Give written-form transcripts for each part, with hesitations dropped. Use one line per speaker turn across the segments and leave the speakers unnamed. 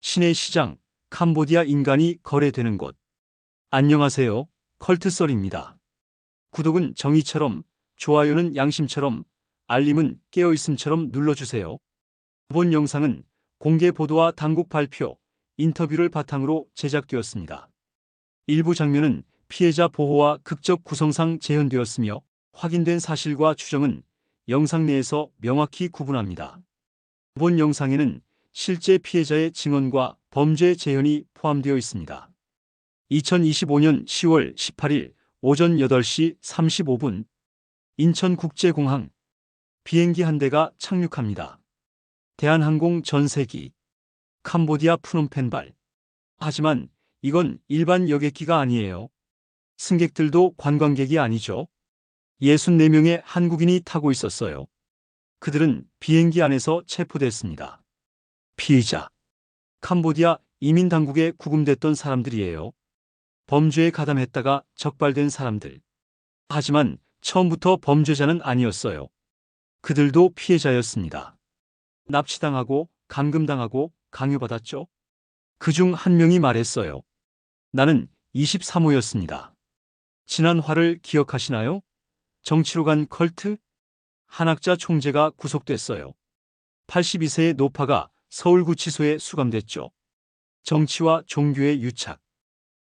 신의 시장, 캄보디아 인간이 거래되는 곳. 안녕하세요. 컬트썰입니다. 구독은 정의처럼, 좋아요는 양심처럼, 알림은 깨어있음처럼 눌러주세요. 본 영상은 공개 보도와 당국 발표, 인터뷰를 바탕으로 제작되었습니다. 일부 장면은 피해자 보호와 극적 구성상 재현되었으며 확인된 사실과 추정은 영상 내에서 명확히 구분합니다. 본 영상에는 실제 피해자의 증언과 범죄 재현이 포함되어 있습니다. 2025년 10월 18일 오전 8시 35분 인천국제공항 비행기 한 대가 착륙합니다. 대한항공 전세기 캄보디아 프놈펜발. 하지만 이건 일반 여객기가 아니에요. 승객들도 관광객이 아니죠. 64명의 한국인이 타고 있었어요. 그들은 비행기 안에서 체포됐습니다. 피의자 캄보디아 이민당국에 구금됐던 사람들이에요. 범죄에 가담했다가 적발된 사람들. 하지만 처음부터 범죄자는 아니었어요. 그들도 피해자였습니다. 납치당하고 감금당하고 강요받았죠. 그중 한 명이 말했어요. 나는 23호였습니다. 지난 화를 기억하시나요? 정치로 간 컬트? 한학자 총재가 구속됐어요. 82세의 노파가 서울구치소에 수감됐죠. 정치와 종교의 유착.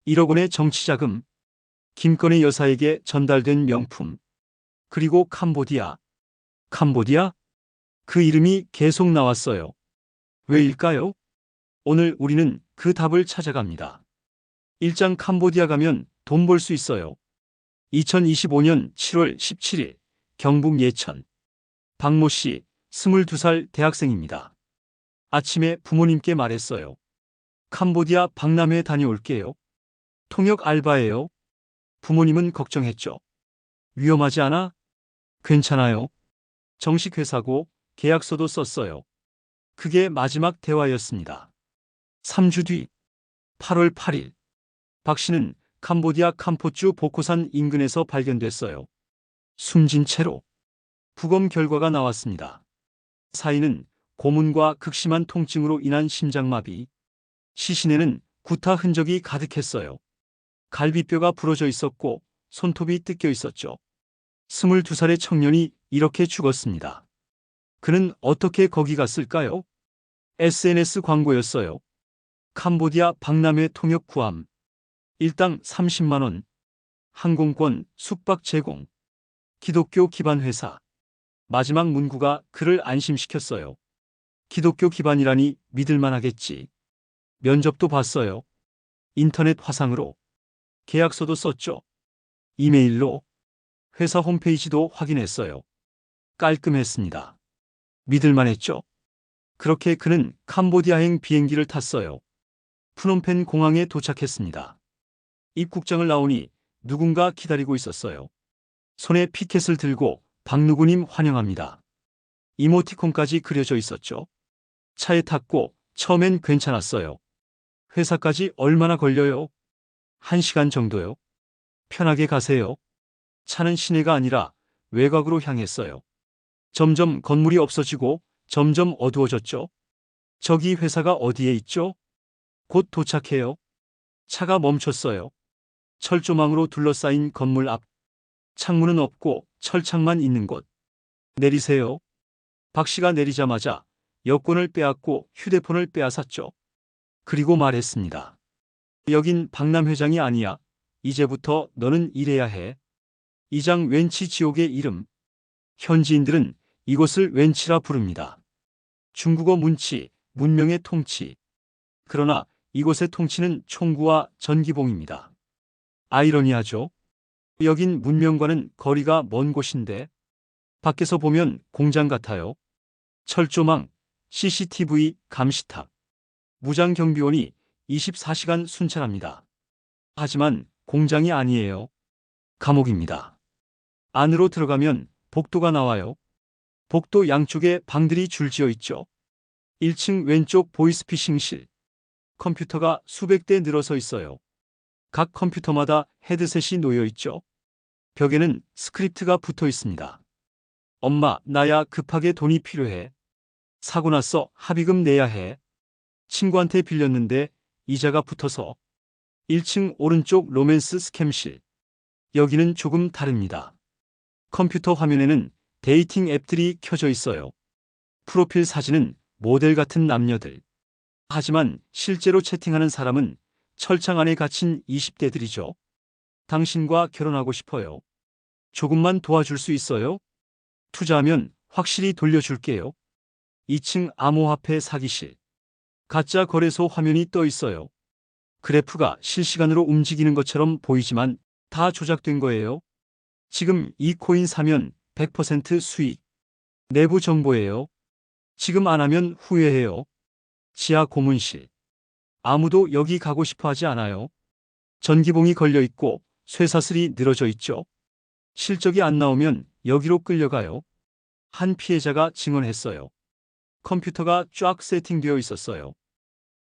1억 원의 정치자금. 김건희 여사에게 전달된 명품. 그리고 캄보디아. 캄보디아? 그 이름이 계속 나왔어요. 왜일까요? 오늘 우리는 그 답을 찾아갑니다. 일장 캄보디아 가면 돈 벌 수 있어요. 2025년 7월 17일 경북 예천. 박모 씨, 22살 대학생입니다. 아침에 부모님께 말했어요. 캄보디아 박람회 다녀올게요. 통역 알바예요. 부모님은 걱정했죠. 위험하지 않아? 괜찮아요. 정식 회사고 계약서도 썼어요. 그게 마지막 대화였습니다. 3주 뒤 8월 8일 박 씨는 캄보디아 캄포주 보코산 인근에서 발견됐어요. 숨진 채로. 부검 결과가 나왔습니다. 사인은 고문과 극심한 통증으로 인한 심장마비. 시신에는 구타 흔적이 가득했어요. 갈비뼈가 부러져 있었고 손톱이 뜯겨 있었죠. 22살의 청년이 이렇게 죽었습니다. 그는 어떻게 거기 갔을까요? SNS 광고였어요. 캄보디아 박람회 통역 구함. 일당 30만 원. 항공권, 숙박 제공. 기독교 기반 회사. 마지막 문구가 그를 안심시켰어요. 기독교 기반이라니 믿을만하겠지. 면접도 봤어요. 인터넷 화상으로. 계약서도 썼죠. 이메일로. 회사 홈페이지도 확인했어요. 깔끔했습니다. 믿을만했죠. 그렇게 그는 캄보디아행 비행기를 탔어요. 프놈펜 공항에 도착했습니다. 입국장을 나오니 누군가 기다리고 있었어요. 손에 피켓을 들고 박누구님 환영합니다. 이모티콘까지 그려져 있었죠. 차에 탔고 처음엔 괜찮았어요. 회사까지 얼마나 걸려요? 1시간 정도요. 편하게 가세요. 차는 시내가 아니라 외곽으로 향했어요. 점점 건물이 없어지고 점점 어두워졌죠. 저기 회사가 어디에 있죠? 곧 도착해요. 차가 멈췄어요. 철조망으로 둘러싸인 건물 앞. 창문은 없고 철창만 있는 곳. 내리세요. 박 씨가 내리자마자 여권을 빼앗고 휴대폰을 빼앗았죠. 그리고 말했습니다. 여긴 박람 회장이 아니야. 이제부터 너는 일해야 해. 이장 웬치 지옥의 이름. 현지인들은 이곳을 웬치라 부릅니다. 중국어 문치, 문명의 통치. 그러나 이곳의 통치는 총구와 전기봉입니다. 아이러니하죠? 여긴 문명과는 거리가 먼 곳인데 밖에서 보면 공장 같아요. 철조망, CCTV, 감시탑. 무장경비원이 24시간 순찰합니다. 하지만 공장이 아니에요. 감옥입니다. 안으로 들어가면 복도가 나와요. 복도 양쪽에 방들이 줄지어 있죠. 1층 왼쪽 보이스피싱실. 컴퓨터가 수백 대 늘어서 있어요. 각 컴퓨터마다 헤드셋이 놓여 있죠. 벽에는 스크립트가 붙어 있습니다. 엄마, 나야 급하게 돈이 필요해. 사고 났어. 합의금 내야 해. 친구한테 빌렸는데 이자가 붙어서. 1층 오른쪽 로맨스 스캠실. 여기는 조금 다릅니다. 컴퓨터 화면에는 데이팅 앱들이 켜져 있어요. 프로필 사진은 모델 같은 남녀들. 하지만 실제로 채팅하는 사람은 철창 안에 갇힌 20대들이죠. 당신과 결혼하고 싶어요. 조금만 도와줄 수 있어요? 투자하면 확실히 돌려줄게요. 2층 암호화폐 사기실. 가짜 거래소 화면이 떠 있어요. 그래프가 실시간으로 움직이는 것처럼 보이지만 다 조작된 거예요. 지금 이 코인 사면 100% 수익. 내부 정보예요. 지금 안 하면 후회해요. 지하 고문실. 아무도 여기 가고 싶어 하지 않아요. 전기봉이 걸려 있고 쇠사슬이 늘어져 있죠. 실적이 안 나오면 여기로 끌려가요. 한 피해자가 증언했어요. 컴퓨터가 쫙 세팅되어 있었어요.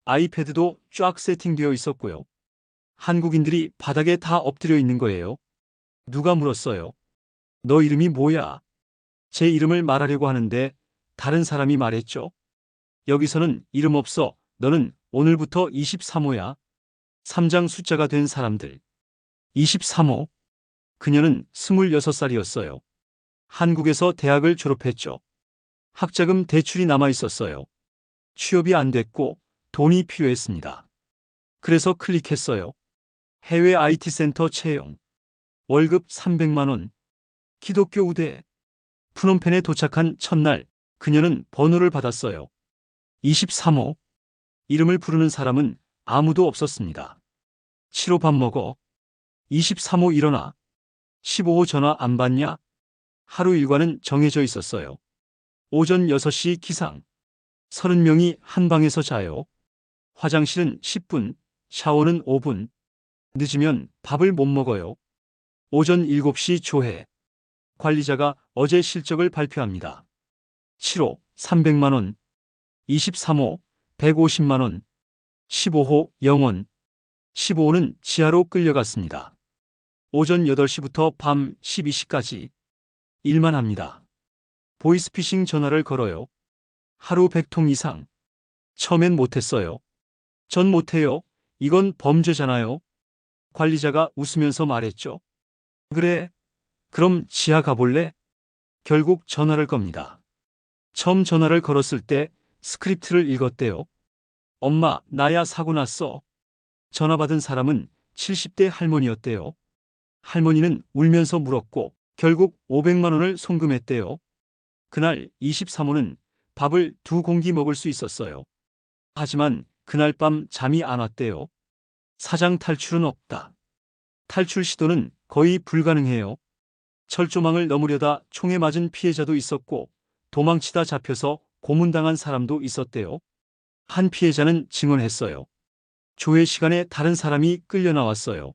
아이패드도 쫙 세팅되어 있었고요. 한국인들이 바닥에 다 엎드려 있는 거예요. 누가 물었어요. 너 이름이 뭐야? 제 이름을 말하려고 하는데 다른 사람이 말했죠. 여기서는 이름 없어. 너는 오늘부터 23호야. 3장 숫자가 된 사람들. 23호. 그녀는 26살이었어요. 한국에서 대학을 졸업했죠. 학자금 대출이 남아 있었어요. 취업이 안 됐고 돈이 필요했습니다. 그래서 클릭했어요. 해외 IT 센터 채용. 월급 300만 원. 기독교 우대. 프놈펜에 도착한 첫날 그녀는 번호를 받았어요. 23호. 이름을 부르는 사람은 아무도 없었습니다. 7호 밥 먹어. 23호 일어나. 15호 전화 안 받냐? 하루 일과는 정해져 있었어요. 오전 6시 기상. 30명이 한 방에서 자요. 화장실은 10분, 샤워는 5분. 늦으면 밥을 못 먹어요. 오전 7시 조회. 관리자가 어제 실적을 발표합니다. 7호 300만 원. 23호 150만 원. 15호 0원. 15호는 지하로 끌려갔습니다. 오전 8시부터 밤 12시까지 일만 합니다. 보이스피싱 전화를 걸어요. 하루 100통 이상. 처음엔 못했어요. 전 못해요. 이건 범죄잖아요. 관리자가 웃으면서 말했죠. 그래. 그럼 지하 가볼래? 결국 전화를 겁니다. 처음 전화를 걸었을 때 스크립트를 읽었대요. 엄마, 나야 사고 났어. 전화 받은 사람은 70대 할머니였대요. 할머니는 울면서 물었고 결국 500만 원을 송금했대요. 그날 23호는 밥을 2공기 먹을 수 있었어요. 하지만 그날 밤 잠이 안 왔대요. 사장 탈출은 없다. 탈출 시도는 거의 불가능해요. 철조망을 넘으려다 총에 맞은 피해자도 있었고 도망치다 잡혀서 고문당한 사람도 있었대요. 한 피해자는 증언했어요. 조회 시간에 다른 사람이 끌려 나왔어요.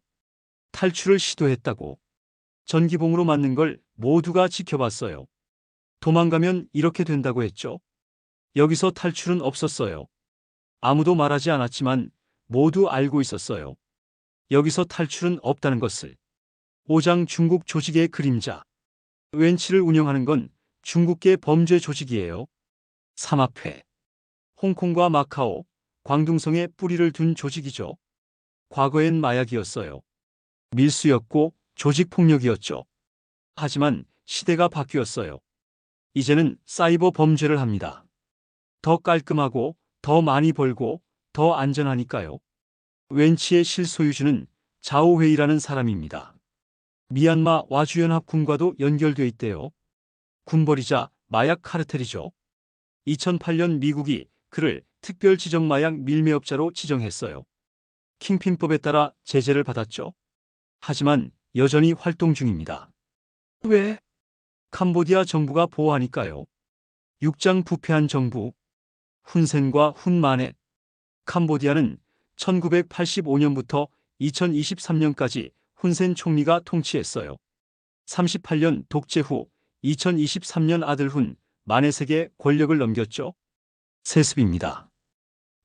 탈출을 시도했다고. 전기봉으로 맞는 걸 모두가 지켜봤어요. 도망가면 이렇게 된다고 했죠. 여기서 탈출은 없었어요. 아무도 말하지 않았지만 모두 알고 있었어요. 여기서 탈출은 없다는 것을. 5장 중국 조직의 그림자. 웬치를 운영하는 건 중국계 범죄 조직이에요. 삼합회. 홍콩과 마카오, 광둥성에 뿌리를 둔 조직이죠. 과거엔 마약이었어요. 밀수였고 조직폭력이었죠. 하지만 시대가 바뀌었어요. 이제는 사이버 범죄를 합니다. 더 깔끔하고 더 많이 벌고 더 안전하니까요. 웬치의 실소유주는 자오웨이라는 사람입니다. 미얀마 와주연합군과도 연결돼 있대요. 군벌이자 마약 카르텔이죠. 2008년 미국이 그를 특별 지정 마약 밀매업자로 지정했어요. 킹핀법에 따라 제재를 받았죠. 하지만 여전히 활동 중입니다. 왜? 캄보디아 정부가 보호하니까요. 6장 부패한 정부. 훈센과 훈마넷. 캄보디아는 1985년부터 2023년까지 훈센 총리가 통치했어요. 38년 독재 후 2023년 아들 훈 마넷에게 권력을 넘겼죠. 세습입니다.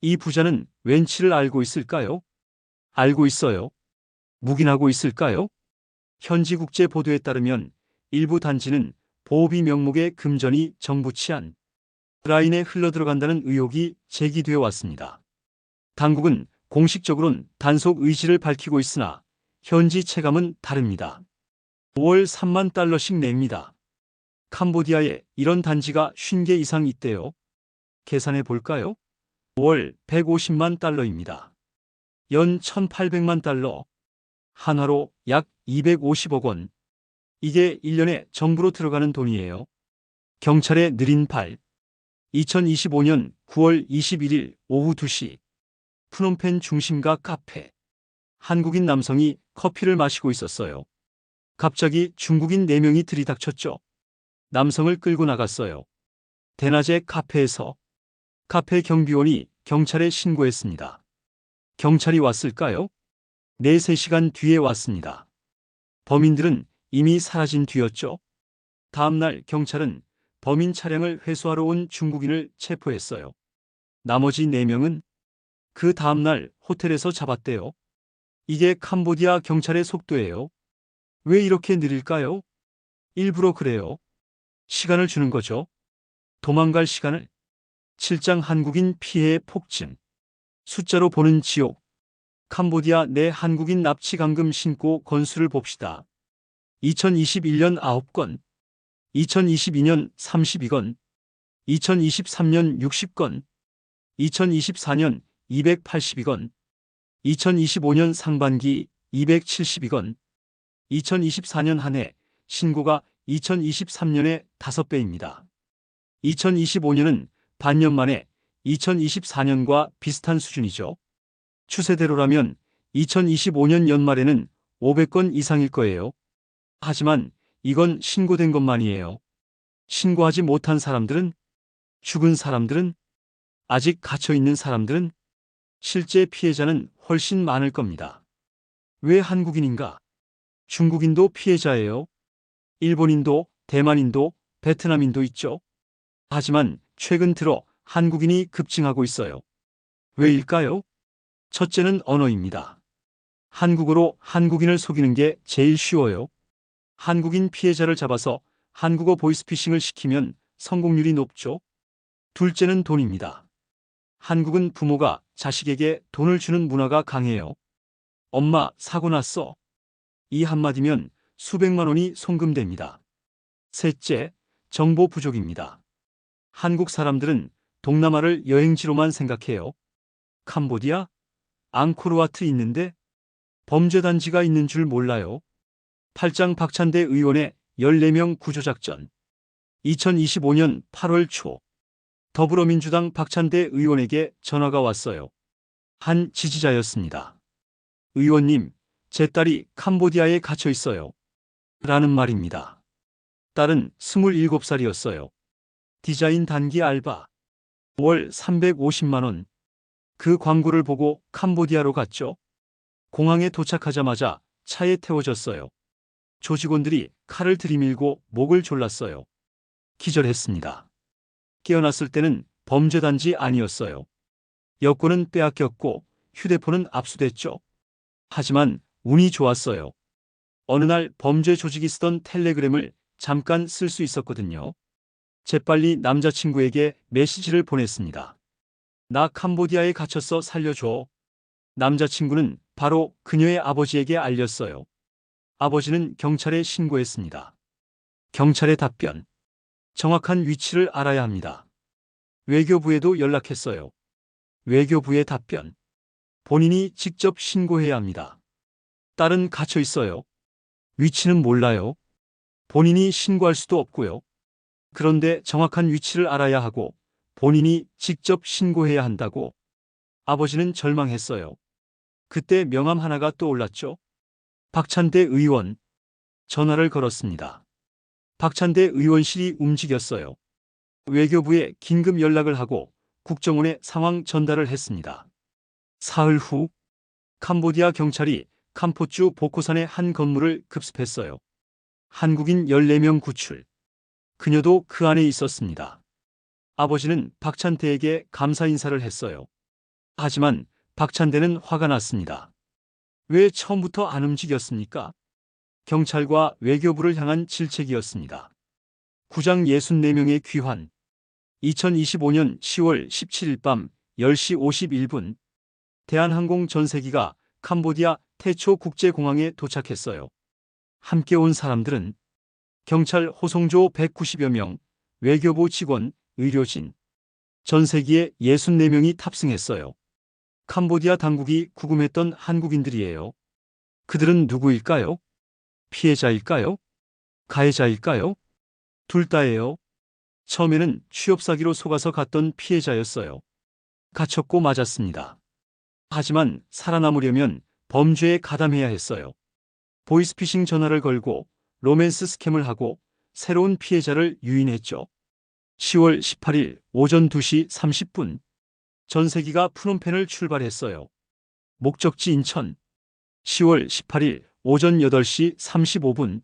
이 부자는 웬치를 알고 있을까요? 알고 있어요. 묵인하고 있을까요? 현지 국제 보도에 따르면 일부 단지는 보호비 명목의 금전이 정부 치안 라인에 흘러들어간다는 의혹이 제기되어 왔습니다. 당국은 공식적으로는 단속 의지를 밝히고 있으나 현지 체감은 다릅니다. 월 3만 달러씩 냅니다. 캄보디아에 이런 단지가 50개 이상 있대요. 계산해 볼까요? 월 150만 달러입니다. 연 1,800만 달러. 한화로 약 250억 원. 이게 1년에 정부로 들어가는 돈이에요. 경찰의 느린 발. 2025년 9월 21일 오후 2시. 프놈펜 중심가 카페. 한국인 남성이 커피를 마시고 있었어요. 갑자기 중국인 4명이 들이닥쳤죠. 남성을 끌고 나갔어요. 대낮에 카페에서 카페 경비원이 경찰에 신고했습니다. 경찰이 왔을까요? 3시간 뒤에 왔습니다. 범인들은 이미 사라진 뒤였죠. 다음날 경찰은 범인 차량을 회수하러 온 중국인을 체포했어요. 나머지 4명은 그 다음날 호텔에서 잡았대요. 이게 캄보디아 경찰의 속도예요. 왜 이렇게 느릴까요? 일부러 그래요. 시간을 주는 거죠. 도망갈 시간을. 7장 한국인 피해의 폭증. 숫자로 보는 지옥. 캄보디아 내 한국인 납치 감금 신고 건수를 봅시다. 2021년 9건, 2022년 32건, 2023년 60건, 2024년 282건, 2025년 상반기 272건, 2024년 한 해 신고가 2023년의 5배입니다. 2025년은 반년 만에 2024년과 비슷한 수준이죠. 추세대로라면 2025년 연말에는 500건 이상일 거예요. 하지만 이건 신고된 것만이에요. 신고하지 못한 사람들은, 죽은 사람들은, 아직 갇혀있는 사람들은, 실제 피해자는 훨씬 많을 겁니다. 왜 한국인인가? 중국인도 피해자예요. 일본인도, 대만인도, 베트남인도 있죠. 하지만 최근 들어 한국인이 급증하고 있어요. 왜일까요? 첫째는 언어입니다. 한국어로 한국인을 속이는 게 제일 쉬워요. 한국인 피해자를 잡아서 한국어 보이스피싱을 시키면 성공률이 높죠. 둘째는 돈입니다. 한국은 부모가 자식에게 돈을 주는 문화가 강해요. 엄마, 사고 났어. 이 한마디면 수백만 원이 송금됩니다. 셋째, 정보 부족입니다. 한국 사람들은 동남아를 여행지로만 생각해요. 캄보디아? 앙코르와트 있는데? 범죄단지가 있는 줄 몰라요. 8장 박찬대 의원의 14명 구조작전. 2025년 8월 초 더불어민주당 박찬대 의원에게 전화가 왔어요. 한 지지자였습니다. 의원님, 제 딸이 캄보디아에 갇혀 있어요. 라는 말입니다. 딸은 27살이었어요. 디자인 단기 알바. 월 350만 원. 그 광고를 보고 캄보디아로 갔죠. 공항에 도착하자마자 차에 태워졌어요. 조직원들이 칼을 들이밀고 목을 졸랐어요. 기절했습니다. 깨어났을 때는 범죄단지 아니었어요. 여권은 빼앗겼고 휴대폰은 압수됐죠. 하지만 운이 좋았어요. 어느 날 범죄 조직이 쓰던 텔레그램을 잠깐 쓸 수 있었거든요. 재빨리 남자친구에게 메시지를 보냈습니다. 나 캄보디아에 갇혀서 살려줘. 남자친구는 바로 그녀의 아버지에게 알렸어요. 아버지는 경찰에 신고했습니다. 경찰의 답변. 정확한 위치를 알아야 합니다. 외교부에도 연락했어요. 외교부의 답변. 본인이 직접 신고해야 합니다. 딸은 갇혀 있어요. 위치는 몰라요. 본인이 신고할 수도 없고요. 그런데 정확한 위치를 알아야 하고 본인이 직접 신고해야 한다고. 아버지는 절망했어요. 그때 명함 하나가 떠올랐죠. 박찬대 의원. 전화를 걸었습니다. 박찬대 의원실이 움직였어요. 외교부에 긴급 연락을 하고 국정원에 상황 전달을 했습니다. 사흘 후 캄보디아 경찰이 캄포주 보코산의 한 건물을 급습했어요. 한국인 14명 구출. 그녀도 그 안에 있었습니다. 아버지는 박찬대에게 감사 인사를 했어요. 하지만 박찬대는 화가 났습니다. 왜 처음부터 안 움직였습니까? 경찰과 외교부를 향한 질책이었습니다. 9장 64명의 귀환. 2025년 10월 17일 밤 10시 51분 대한항공 전세기가 캄보디아 태초 국제공항에 도착했어요. 함께 온 사람들은 경찰 호송조 190여 명, 외교부 직원, 의료진, 전세기에 64명이 탑승했어요. 캄보디아 당국이 구금했던 한국인들이에요. 그들은 누구일까요? 피해자일까요? 가해자일까요? 둘 다예요. 처음에는 취업 사기로 속아서 갔던 피해자였어요. 갇혔고 맞았습니다. 하지만 살아남으려면 범죄에 가담해야 했어요. 보이스피싱 전화를 걸고 로맨스 스캠을 하고 새로운 피해자를 유인했죠. 10월 18일 오전 2시 30분 전세기가 프놈펜을 출발했어요. 목적지 인천. 10월 18일 오전 8시 35분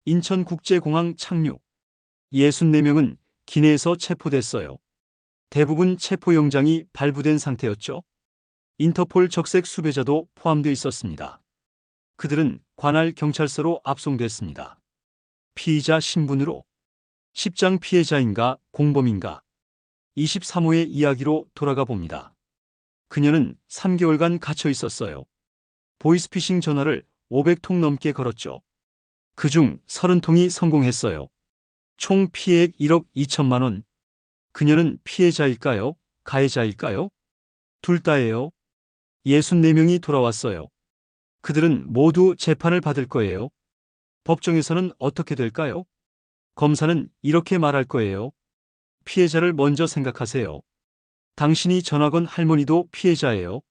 인천국제공항 착륙. 64명은 기내에서 체포됐어요. 대부분 체포영장이 발부된 상태였죠. 인터폴 적색 수배자도 포함되어 있었습니다. 그들은 관할 경찰서로 압송됐습니다. 피의자 신분으로 10장 피해자인가 공범인가 23호의 이야기로 돌아가 봅니다. 그녀는 3개월간 갇혀 있었어요. 보이스피싱 전화를 500통 넘게 걸었죠. 그중 30통이 성공했어요. 총 피해액 1억 2천만 원. 그녀는 피해자일까요? 가해자일까요? 둘 다예요. 64명이 돌아왔어요. 그들은 모두 재판을 받을 거예요. 법정에서는 어떻게 될까요? 검사는 이렇게 말할 거예요. 피해자를 먼저 생각하세요. 당신이 전화 건 할머니도 피해자예요.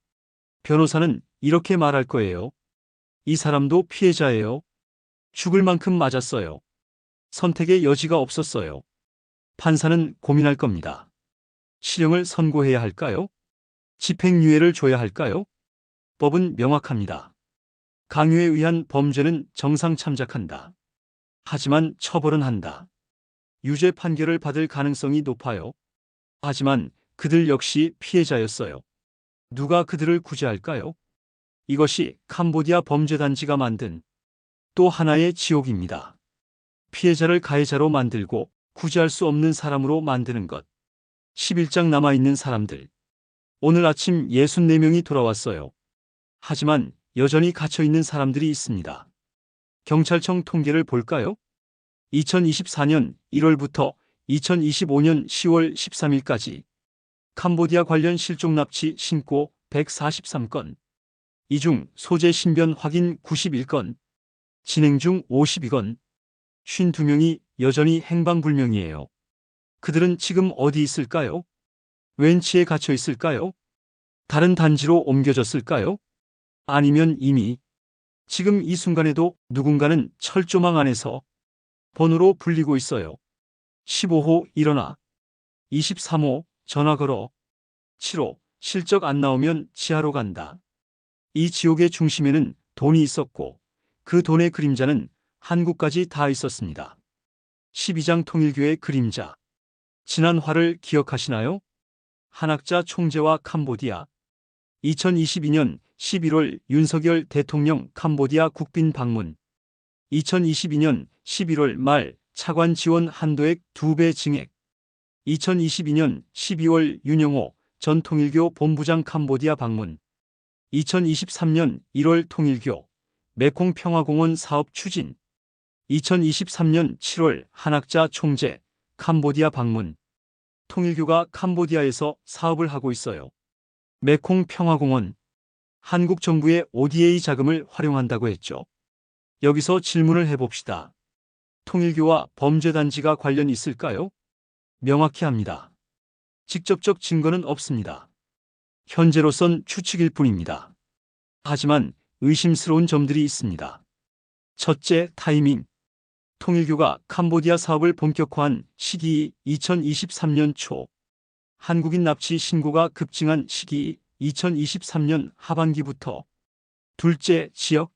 변호사는 이렇게 말할 거예요. 이 사람도 피해자예요. 죽을 만큼 맞았어요. 선택의 여지가 없었어요. 판사는 고민할 겁니다. 실형을 선고해야 할까요? 집행유예를 줘야 할까요? 법은 명확합니다. 강요에 의한 범죄는 정상 참작한다. 하지만 처벌은 한다. 유죄 판결을 받을 가능성이 높아요. 하지만 그들 역시 피해자였어요. 누가 그들을 구제할까요? 이것이 캄보디아 범죄단지가 만든 또 하나의 지옥입니다. 피해자를 가해자로 만들고 구제할 수 없는 사람으로 만드는 것. 11장 남아있는 사람들. 오늘 아침 64명이 돌아왔어요. 하지만 여전히 갇혀있는 사람들이 있습니다. 경찰청 통계를 볼까요? 2024년 1월부터 2025년 10월 13일까지 캄보디아 관련 실종 납치 신고 143건, 이 중 소재 신변 확인 91건, 진행 중 52건, 52명이 여전히 행방불명이에요. 그들은 지금 어디 있을까요? 웬치에 갇혀 있을까요? 다른 단지로 옮겨졌을까요? 아니면 이미 지금 이 순간에도 누군가는 철조망 안에서 번호로 불리고 있어요. 15호 일어나. 23호 전화 걸어. 7호 실적 안 나오면 지하로 간다. 이 지옥의 중심에는 돈이 있었고 그 돈의 그림자는 한국까지 다 있었습니다. 12장 통일교의 그림자. 지난 화를 기억하시나요? 한학자 총재와 캄보디아. 2022년 11월 윤석열 대통령 캄보디아 국빈 방문. 2022년 11월 말 차관 지원 한도액 2배 증액. 2022년 12월 윤영호 전 통일교 본부장 캄보디아 방문. 2023년 1월 통일교 메콩 평화공원 사업 추진. 2023년 7월 한학자 총재 캄보디아 방문. 통일교가 캄보디아에서 사업을 하고 있어요. 메콩 평화공원. 한국 정부의 ODA 자금을 활용한다고 했죠. 여기서 질문을 해봅시다. 통일교와 범죄단지가 관련 있을까요? 명확히 합니다. 직접적 증거는 없습니다. 현재로선 추측일 뿐입니다. 하지만 의심스러운 점들이 있습니다. 첫째, 타이밍. 통일교가 캄보디아 사업을 본격화한 시기 2023년 초. 한국인 납치 신고가 급증한 시기 2023년 하반기부터. 둘째, 지역.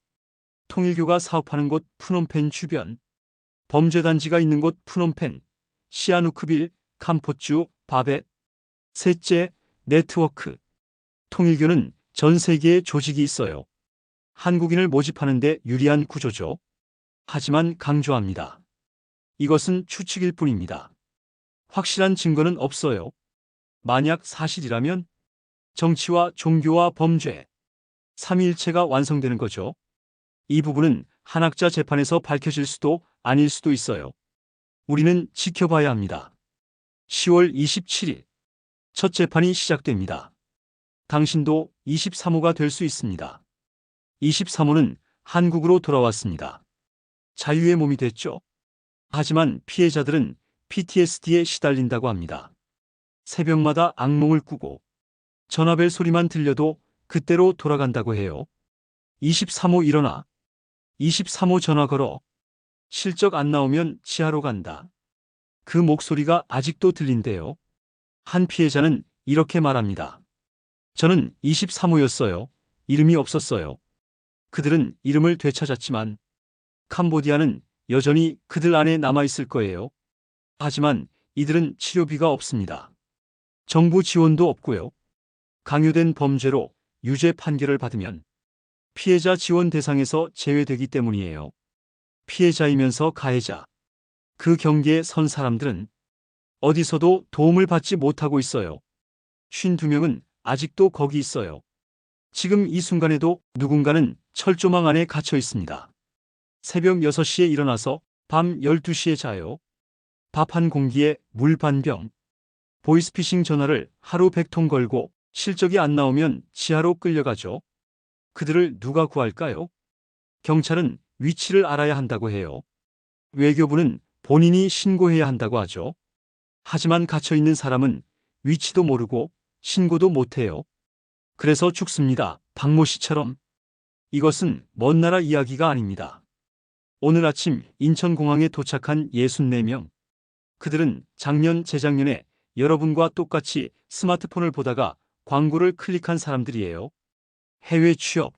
통일교가 사업하는 곳 프놈펜 주변. 범죄단지가 있는 곳 프놈펜, 시아누크빌, 캄포주, 바벳. 셋째, 네트워크. 통일교는 전 세계에 조직이 있어요. 한국인을 모집하는 데 유리한 구조죠. 하지만 강조합니다. 이것은 추측일 뿐입니다. 확실한 증거는 없어요. 만약 사실이라면 정치와 종교와 범죄, 삼위일체가 완성되는 거죠. 이 부분은 한학자 재판에서 밝혀질 수도 아닐 수도 있어요. 우리는 지켜봐야 합니다. 10월 27일 첫 재판이 시작됩니다. 당신도 23호가 될 수 있습니다. 23호는 한국으로 돌아왔습니다. 자유의 몸이 됐죠. 하지만 피해자들은 PTSD에 시달린다고 합니다. 새벽마다 악몽을 꾸고 전화벨 소리만 들려도 그때로 돌아간다고 해요. 23호 일어나. 23호 전화 걸어. 실적 안 나오면 지하로 간다. 그 목소리가 아직도 들린대요. 한 피해자는 이렇게 말합니다. 저는 23호였어요. 이름이 없었어요. 그들은 이름을 되찾았지만 캄보디아는 여전히 그들 안에 남아있을 거예요. 하지만 이들은 치료비가 없습니다. 정부 지원도 없고요. 강요된 범죄로 유죄 판결을 받으면 피해자 지원 대상에서 제외되기 때문이에요. 피해자이면서 가해자. 그 경계에 선 사람들은 어디서도 도움을 받지 못하고 있어요. 52명은 아직도 거기 있어요. 지금 이 순간에도 누군가는 철조망 안에 갇혀 있습니다. 새벽 6시에 일어나서 밤 12시에 자요. 밥 한 공기에 물 반 병. 보이스피싱 전화를 하루 100통 걸고 실적이 안 나오면 지하로 끌려가죠. 그들을 누가 구할까요? 경찰은 위치를 알아야 한다고 해요. 외교부는 본인이 신고해야 한다고 하죠. 하지만 갇혀있는 사람은 위치도 모르고 신고도 못해요. 그래서 죽습니다. 박모 씨처럼. 이것은 먼 나라 이야기가 아닙니다. 오늘 아침 인천공항에 도착한 64명. 그들은 작년, 재작년에 여러분과 똑같이 스마트폰을 보다가 광고를 클릭한 사람들이에요. 해외 취업,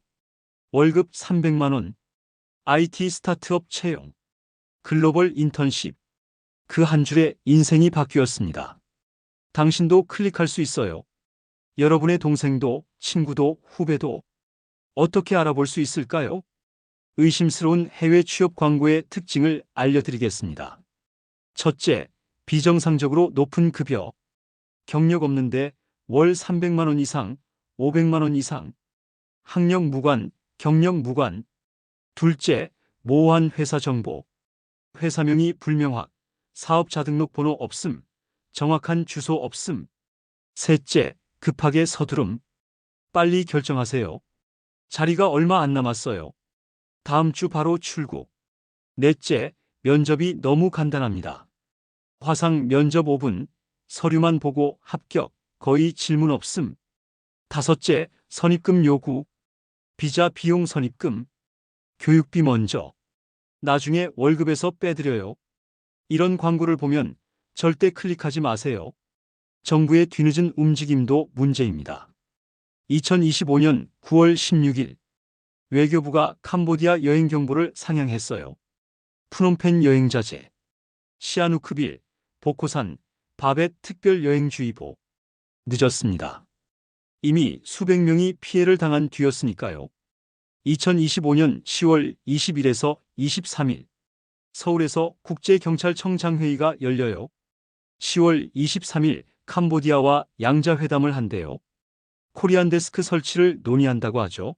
월급 300만 원, IT 스타트업 채용, 글로벌 인턴십. 그 한 줄에 인생이 바뀌었습니다. 당신도 클릭할 수 있어요. 여러분의 동생도, 친구도, 후배도. 어떻게 알아볼 수 있을까요? 의심스러운 해외 취업 광고의 특징을 알려드리겠습니다. 첫째, 비정상적으로 높은 급여. 경력 없는데 월 300만 원 이상, 500만 원 이상. 학력 무관, 경력 무관. 둘째, 모호한 회사 정보. 회사명이 불명확, 사업자 등록번호 없음, 정확한 주소 없음. 셋째, 급하게 서두름. 빨리 결정하세요. 자리가 얼마 안 남았어요. 다음 주 바로 출국. 넷째, 면접이 너무 간단합니다. 화상 면접 5분, 서류만 보고 합격, 거의 질문 없음. 다섯째, 선입금 요구. 비자 비용 선입금. 교육비 먼저. 나중에 월급에서 빼드려요. 이런 광고를 보면 절대 클릭하지 마세요. 정부의 뒤늦은 움직임도 문제입니다. 2025년 9월 16일 외교부가 캄보디아 여행 경보를 상향했어요. 푸놈펜 여행자제, 시아누크빌, 보코산, 바벳 특별 여행주의보. 늦었습니다. 이미 수백 명이 피해를 당한 뒤였으니까요. 2025년 10월 20일에서 23일 서울에서 국제경찰청장 회의가 열려요. 10월 23일 캄보디아와 양자회담을 한대요. 코리안 데스크 설치를 논의한다고 하죠.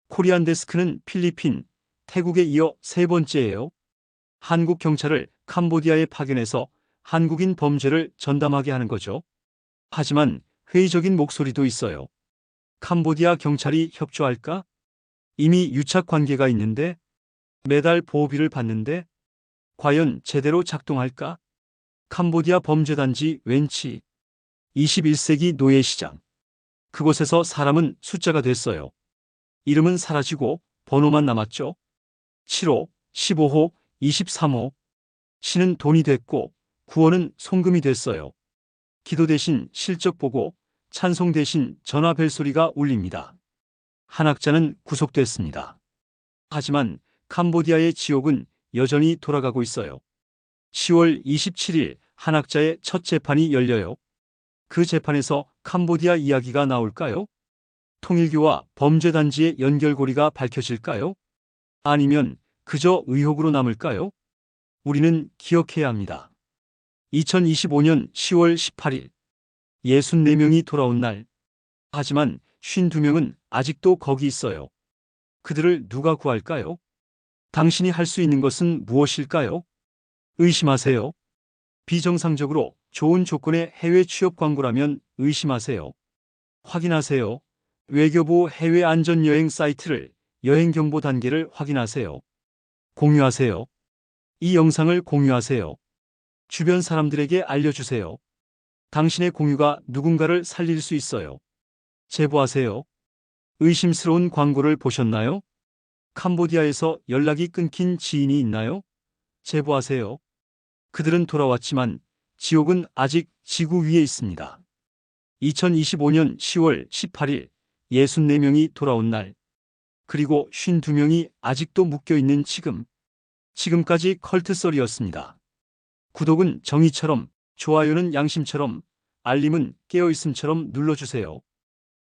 코리안 데스크는 필리핀, 태국에 이어 세 번째예요. 한국 경찰을 캄보디아에 파견해서 한국인 범죄를 전담하게 하는 거죠. 하지만 회의적인 목소리도 있어요. 캄보디아 경찰이 협조할까? 이미 유착 관계가 있는데, 매달 보호비를 받는데, 과연 제대로 작동할까? 캄보디아 범죄단지 웬치. 21세기 노예시장. 그곳에서 사람은 숫자가 됐어요. 이름은 사라지고 번호만 남았죠. 7호, 15호, 23호. 신은 돈이 됐고 구원은 송금이 됐어요. 기도 대신 실적 보고 찬송 대신 전화 벨소리가 울립니다. 한학자는 구속됐습니다. 하지만 캄보디아의 지옥은 여전히 돌아가고 있어요. 10월 27일 한학자의 첫 재판이 열려요. 그 재판에서 캄보디아 이야기가 나올까요? 통일교와 범죄단지의 연결고리가 밝혀질까요? 아니면 그저 의혹으로 남을까요? 우리는 기억해야 합니다. 2025년 10월 18일 64명이 돌아온 날 하지만 52명은 아직도 거기 있어요. 그들을 누가 구할까요? 당신이 할 수 있는 것은 무엇일까요? 의심하세요. 비정상적으로 좋은 조건의 해외 취업 광고라면 의심하세요. 확인하세요. 외교부 해외 안전여행 사이트를 여행 경보 단계를 확인하세요. 공유하세요. 이 영상을 공유하세요. 주변 사람들에게 알려주세요. 당신의 공유가 누군가를 살릴 수 있어요. 제보하세요. 의심스러운 광고를 보셨나요? 캄보디아에서 연락이 끊긴 지인이 있나요? 제보하세요. 그들은 돌아왔지만 지옥은 아직 지구 위에 있습니다. 2025년 10월 18일 64명이 돌아온 날, 그리고 52명이 아직도 묶여있는 지금까지 컬트썰이었습니다. 구독은 정의처럼, 좋아요는 양심처럼, 알림은 깨어있음처럼 눌러주세요.